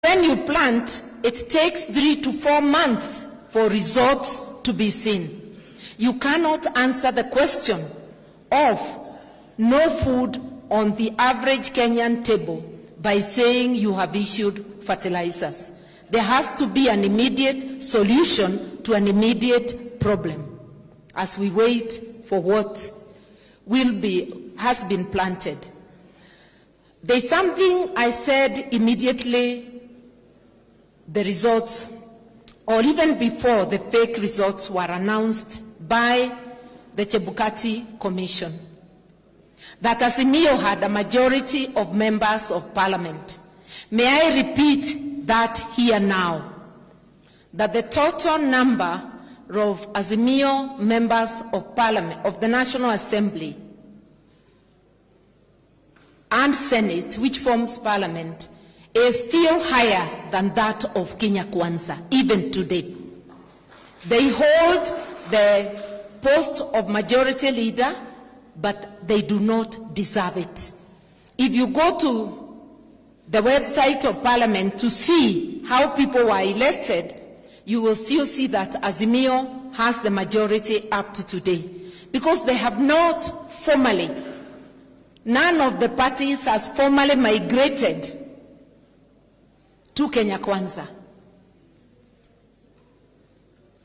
When you plant, it takes 3 to 4 months for results to be seen. You cannot answer the question of no food on the average Kenyan table by saying you have issued fertilizers. There has to be an immediate solution to an immediate problem as we wait for what has been planted. There's something I said immediately the results, or even before the fake results were announced by the Chebukati Commission, that Azimio had a majority of members of parliament. May I repeat that here now, that the total number of Azimio members of parliament, of the National Assembly and Senate, which forms parliament, is still higher than that of Kenya Kwanza, even today. They hold the post of majority leader, but they do not deserve it. If you go to the website of parliament to see how people were elected, you will still see that Azimio has the majority up to today, because they have not formally, none of the parties has formally migrated to Kenya Kwanza.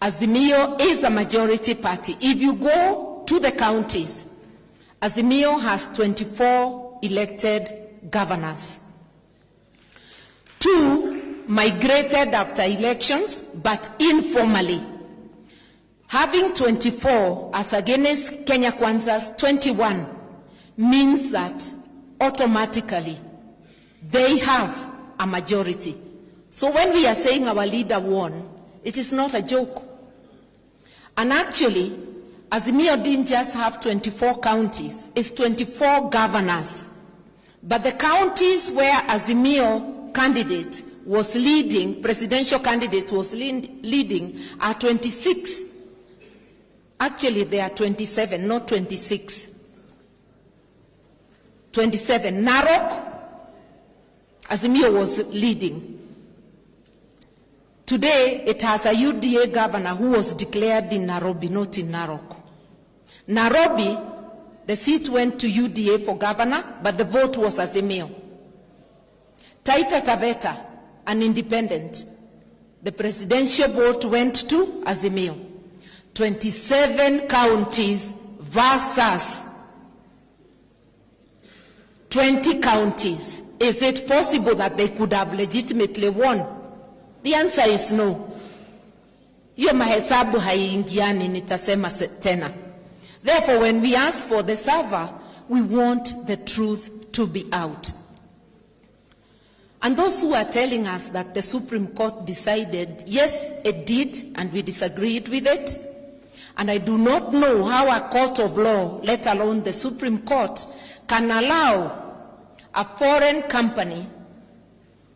Azimio is a majority party. If you go to the counties, Azimio has 24 elected governors. 2 migrated after elections, but informally. Having 24 as against Kenya Kwanza's 21 means that automatically they have a majority. So when we are saying our leader won, it is not a joke. And actually, Azimio didn't just have 24 counties, it's 24 governors. But the counties where Azimio candidate was leading, presidential candidate was leading, are 26. Actually, they are 27, not 26. 27. Narok, Azimio was leading. Today, it has a UDA governor who was declared in Nairobi, not in Narok. Nairobi, the seat went to UDA for governor, but the vote was Azimio. Taita Taveta, an independent, the presidential vote went to Azimio. 27 counties versus 20 counties. Is it possible that they could have legitimately won? The answer is no. Hiyo mahesabu haiingiani, nitasema tena. Therefore, when we ask for the server, we want the truth to be out. And those who are telling us that the Supreme Court decided, yes, it did, and we disagreed with it, and I do not know how a court of law, let alone the Supreme Court, can allow a foreign company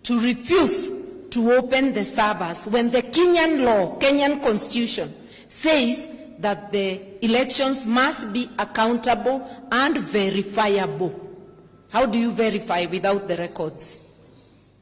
to refuse to open the servers when the Kenyan law, Kenyan constitution, says that the elections must be accountable and verifiable. How do you verify without the records?